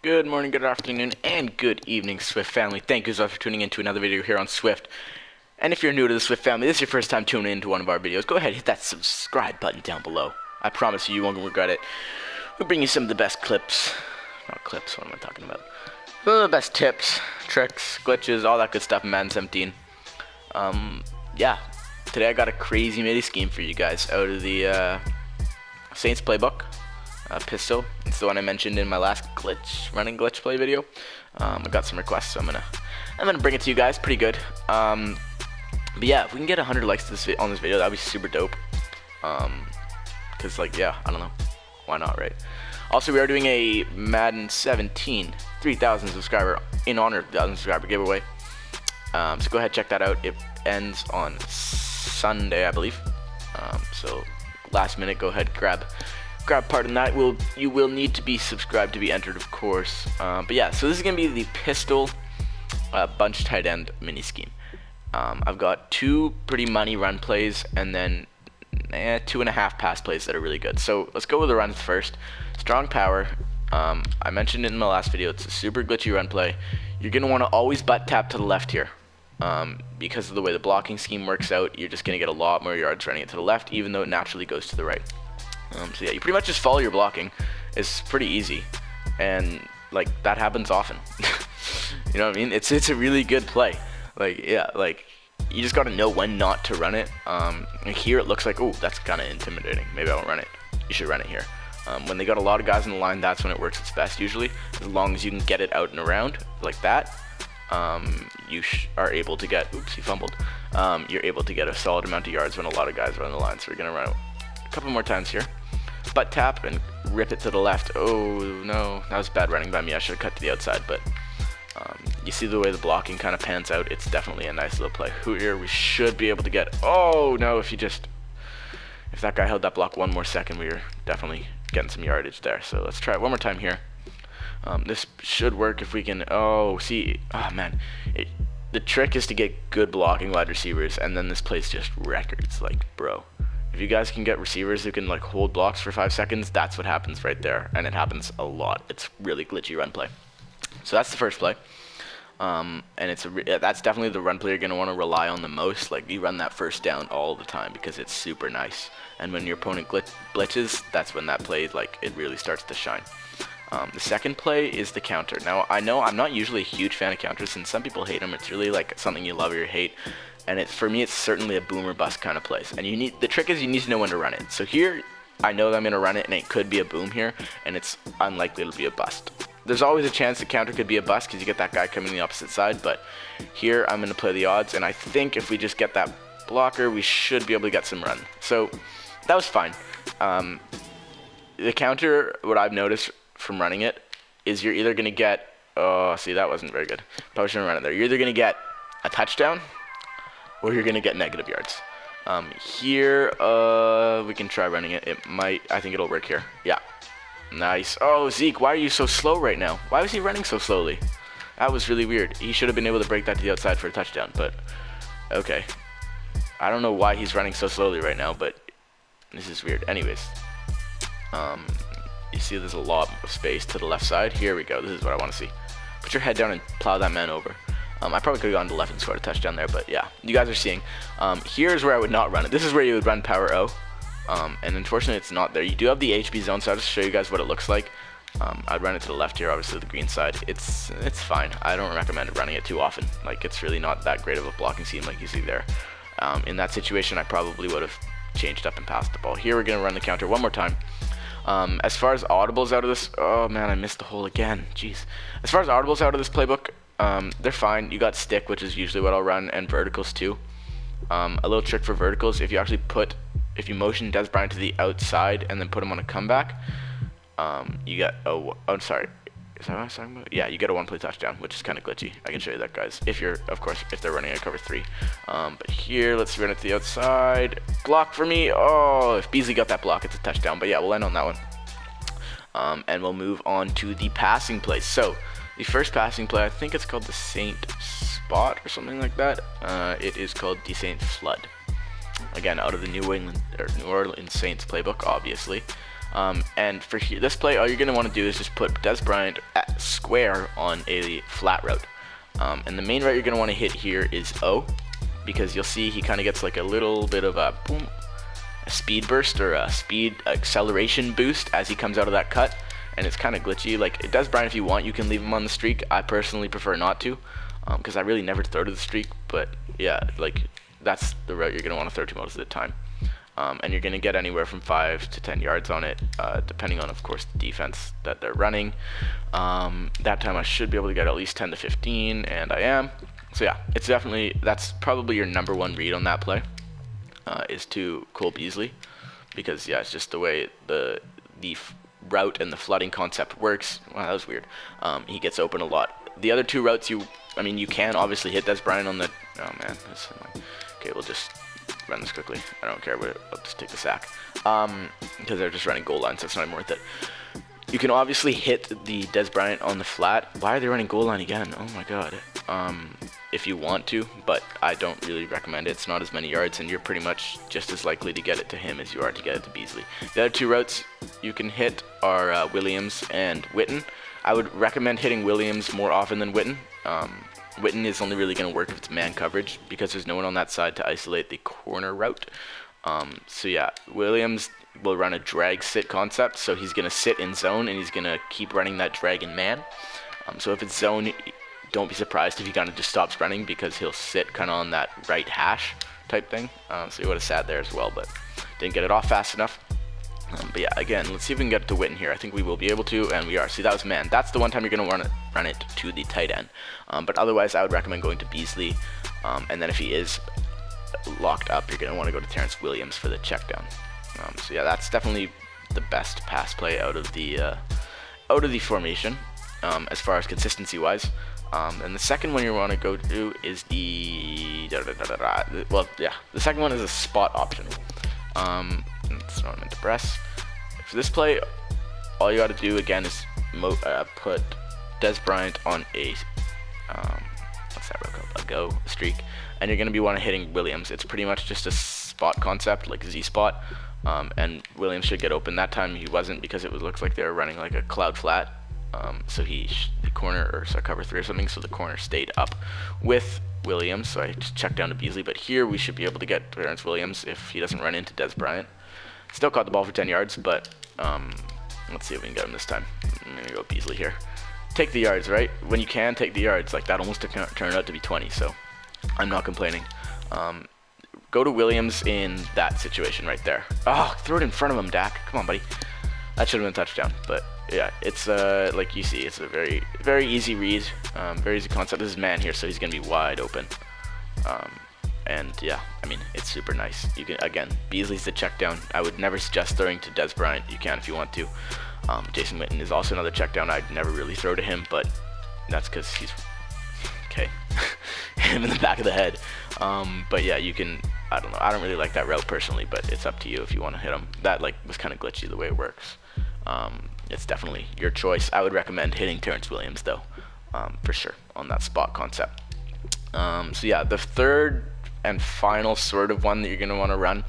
Good morning, good afternoon, and good evening, Swift family. Thank you so much for tuning in to another video here on Swift. And if you're new to the Swift family, this is your first time tuning into one of our videos, go ahead and hit that subscribe button down below. I promise you, you won't regret it. We'll bring you some of the best clips. Not clips, what am I talking about? Some of the best tips, tricks, glitches, all that good stuff in Madden 17. Yeah. Today I got a crazy midi scheme for you guys out of the Saints playbook. Pistol. It's the one I mentioned in my last running glitch play video. I got some requests, so I'm gonna bring it to you guys. Pretty good. But yeah, if we can get 100 likes on this video, that'd be super dope. Cause like, yeah, I don't know, why not, right? Also, we are doing a Madden 17 3,000 subscriber in honor of the 1,000 subscriber giveaway. So go ahead, check that out. It ends on Sunday, I believe. So last minute, go ahead, grab part in that. You will need to be subscribed to be entered, of course. But yeah, so this is gonna be the pistol bunch tight end mini scheme. I've got 2 pretty money run plays and then 2.5 pass plays that are really good. So let's go with the runs first. Strong power. I mentioned it in my last video. It's a super glitchy run play. You're gonna want to always butt tap to the left here. Because of the way the blocking scheme works out, you're just gonna get a lot more yards running it to the left, even though it naturally goes to the right. So yeah, you pretty much just follow your blocking. It's pretty easy, and like that happens often. You know what I mean? It's a really good play. Like, yeah, like you just gotta know when not to run it. Here it looks like, oh, that's kind of intimidating. Maybe I won't run it. You should run it here. When they got a lot of guys in the line, that's when it works its best usually. As long as you can get it out and around like that, you are able to get. Oops, he fumbled. You're able to get a solid amount of yards when a lot of guys are on the line. So we're gonna run it a couple more times here. Butt tap and rip it to the left. Oh no, that was bad running by me. I should have cut to the outside, but you see the way the blocking kind of pans out. It's definitely a nice little play. Here we should be able to get. Oh no, if that guy held that block one more second, we were definitely getting some yardage there. So let's try it one more time here. This should work if we can. Oh, see, oh man, the trick is to get good blocking wide receivers, and then this plays just records. Like, bro. If you guys can get receivers who can like hold blocks for 5 seconds, that's what happens right there, and it happens a lot. It's really glitchy run play. So that's the first play, and that's definitely the run play you're gonna want to rely on the most. Like you run that first down all the time because it's super nice. And when your opponent glitches, that's when that play like it really starts to shine. The second play is the counter. Now I know I'm not usually a huge fan of counters, and some people hate them. It's really like something you love or you hate. And for me, it's certainly a boom or bust kind of place. And the trick is you need to know when to run it. So here, I know that I'm gonna run it, and it could be a boom here, and it's unlikely it'll be a bust. There's always a chance the counter could be a bust because you get that guy coming the opposite side. But here, I'm gonna play the odds, and I think if we just get that blocker, we should be able to get some run. So that was fine. The counter, what I've noticed from running it, is you're either gonna get. Oh, see, that wasn't very good. Probably shouldn't run it there. You're either gonna get a touchdown, or you're gonna get negative yards. Here, we can try running it. It might, I think it'll work here. Yeah, nice. Oh, Zeke, why are you so slow right now? Why was he running so slowly? That was really weird. He should have been able to break that to the outside for a touchdown, but okay. I don't know why he's running so slowly right now, but this is weird. Anyways, you see there's a lot of space to the left side. Here we go. This is what I want to see. Put your head down and plow that man over. I probably could have gone to left and scored a touchdown there, but yeah, you guys are seeing. Here's where I would not run it. This is where you would run power O, and unfortunately it's not there. You do have the HB zone, so I'll just show you guys what it looks like. I'd run it to the left here, obviously the green side. It's fine. I don't recommend running it too often. Like, it's really not that great of a blocking scheme like you see there. In that situation, I probably would have changed up and passed the ball. Here we're gonna run the counter one more time. As far as audibles out of this, oh man, I missed the hole again. Jeez. As far as audibles out of this playbook, they're fine. You got stick, which is usually what I'll run, and verticals too. A little trick for verticals: if you motion Des Bryant to the outside and then put him on a comeback, you get sorry, is that what I was talking about? Yeah, you get a 1-play touchdown, which is kind of glitchy. I can show you that, guys. If they're running a cover 3. But here, let's run it to the outside. Block for me. Oh, if Beasley got that block, it's a touchdown. But yeah, we'll end on that one. And we'll move on to the passing play. So the first passing play, I think it's called the Saint Spot or something like that. It is called the Saint Flood. Again, out of the New Orleans Saints playbook, obviously. And for this play, all you're going to want to do is just put Des Bryant at square on a flat route. And the main route you're going to want to hit here is O, because you'll see he kind of gets like a little bit of a boom, a speed burst or a speed acceleration boost as he comes out of that cut, and it's kind of glitchy. Like, Des Bryant, if you want, you can leave him on the streak. I personally prefer not to, because I really never throw to the streak, but yeah, like, that's the route you're going to want to throw to most of the time. And you're going to get anywhere from 5 to 10 yards on it, depending on, of course, the defense that they're running. That time I should be able to get at least 10 to 15, and I am. So yeah, it's definitely, that's probably your number one read on that play, is to Cole Beasley, because yeah, it's just the way the route and the flooding concept works. Wow, that was weird. He gets open a lot. The other two routes, you can obviously hit Des Bryant on the, oh man, that's annoying. Okay, we'll just run this quickly. I don't care, I'll just take the sack, because they're just running goal line, so it's not even worth it. You can obviously hit the Des Bryant on the flat. Why are they running goal line again? Oh my god. If you want to, but I don't really recommend it. It's not as many yards, and you're pretty much just as likely to get it to him as you are to get it to Beasley. The other two routes you can hit are Williams and Witten. I would recommend hitting Williams more often than Witten. Witten is only really going to work if it's man coverage, because there's no one on that side to isolate the corner route. So yeah, Williams will run a drag sit concept, so he's going to sit in zone and he's going to keep running that drag in man. So if it's zone, don't be surprised if he kind of just stops running, because he'll sit kind of on that right hash type thing. So he would have sat there as well, but didn't get it off fast enough. But yeah, again, let's see if we can get it to Witten here. I think we will be able to, and we are. See, that was man. That's the one time you're going to run it to the tight end. But otherwise, I would recommend going to Beasley. And then if he is locked up, you're going to want to go to Terrence Williams for the check down. So yeah, that's definitely the best pass play out of the formation, as far as consistency wise. And the second one you want to go to is the well, yeah, the second one is a spot option. That's not meant to press. For this play, all you got to do again is put Des Bryant on a what's that called? A go streak, and you're going to be hitting Williams. It's pretty much just a spot concept, like Z spot, and Williams should get open. That time he wasn't, because it looks like they were running like a cloud flat. So the corner, or so cover 3 or something, so the corner stayed up with Williams, so I just checked down to Beasley. But here we should be able to get Terrence Williams if he doesn't run into Des Bryant. Still caught the ball for 10 yards, but let's see if we can get him this time. I'm going to go Beasley here. Take the yards, right? When you can take the yards, like that almost turned out to be 20, so I'm not complaining. Go to Williams in that situation right there. Oh, throw it in front of him, Dak. Come on, buddy. That should have been a touchdown, but yeah, it's like you see, it's a very, very easy read, very easy concept. This is man here, so he's going to be wide open. And yeah, it's super nice. You can, again, Beasley's the check down. I would never suggest throwing to Des Bryant. You can if you want to. Jason Witten is also another check down. I'd never really throw to him, but that's because he's okay. Hit him in the back of the head. But yeah, you can. I don't know. I don't really like that route personally, but it's up to you if you want to hit him. That was kind of glitchy the way it works. It's definitely your choice. I would recommend hitting Terrence Williams though, for sure, on that spot concept. So yeah, the third and final sort of one that you're going to want to run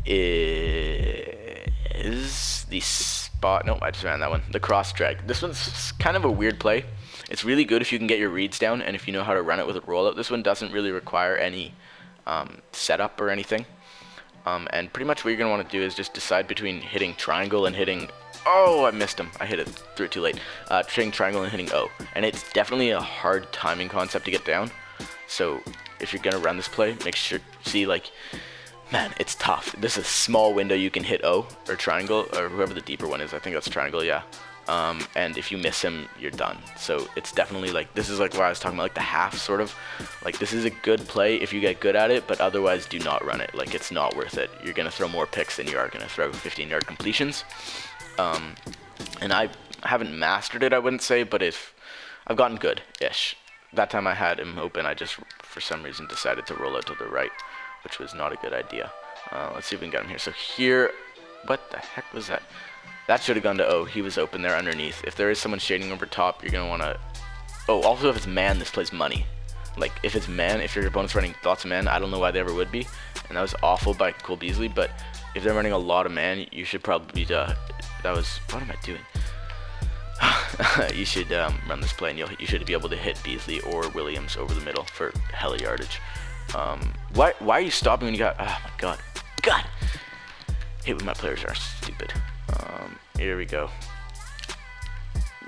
is the spot. No, I just ran that one. The cross drag. This one's kind of a weird play. It's really good if you can get your reads down and if you know how to run it with a rollout. This one doesn't really require any setup or anything. And pretty much what you're going to want to do is just decide between hitting triangle and hitting... Oh, I missed him. I threw it too late. Hitting triangle and hitting O. And it's definitely a hard timing concept to get down. So if you're going to run this play, make sure, man, it's tough. This is a small window you can hit O or triangle or whoever the deeper one is. I think that's triangle, yeah. And if you miss him, you're done. So it's definitely this is where I was talking about the half sort of. This is a good play if you get good at it, but otherwise do not run it. It's not worth it. You're going to throw more picks than you are going to throw 15-yard completions. And I haven't mastered it, I wouldn't say, but I've gotten good-ish. That time I had him open, I just, for some reason, decided to roll out to the right, which was not a good idea. Let's see if we can get him here. So here, what the heck was that? That should have gone to O. He was open there underneath. If there is someone shading over top, you're going to want to... Oh, also if it's man, this plays money. Like, if it's man, if your opponent's running lots of man, I don't know why they ever would be. And that was awful by Cole Beasley, but if they're running a lot of man, you should probably, that was, what am I doing? You should run this play, and you should be able to hit Beasley or Williams over the middle for hella yardage. Why are you stopping when you got, oh my god, I hate when my players are stupid. Here we go.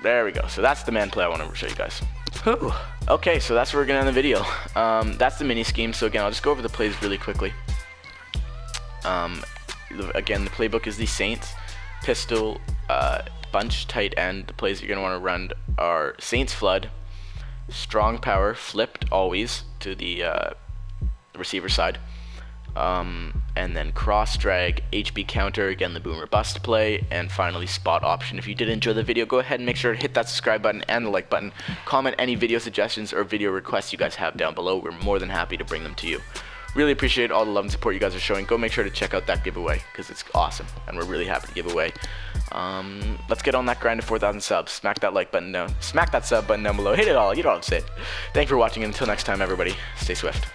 There we go. So that's the man play I want to show you guys. Whew. Okay, so that's where we're gonna end the video. That's the mini scheme. So again, I'll just go over the plays really quickly. Again, the playbook is the Saints, pistol, bunch, tight end. The plays you're gonna want to run are Saints flood, strong power, flipped always to the receiver side, and then cross drag, HB counter, again the boomer bust play, and finally spot option. If you did enjoy the video, go ahead and make sure to hit that subscribe button and the like button. Comment any video suggestions or video requests you guys have down below. We're more than happy to bring them to you. Really appreciate all the love and support you guys are showing. Go make sure to check out that giveaway because it's awesome and we're really happy to give away. Let's get on that grind to 4,000 subs. Smack that like button down. Smack that sub button down below. Hit it all. You know what I'm saying. Thanks for watching, and until next time, everybody, stay swift.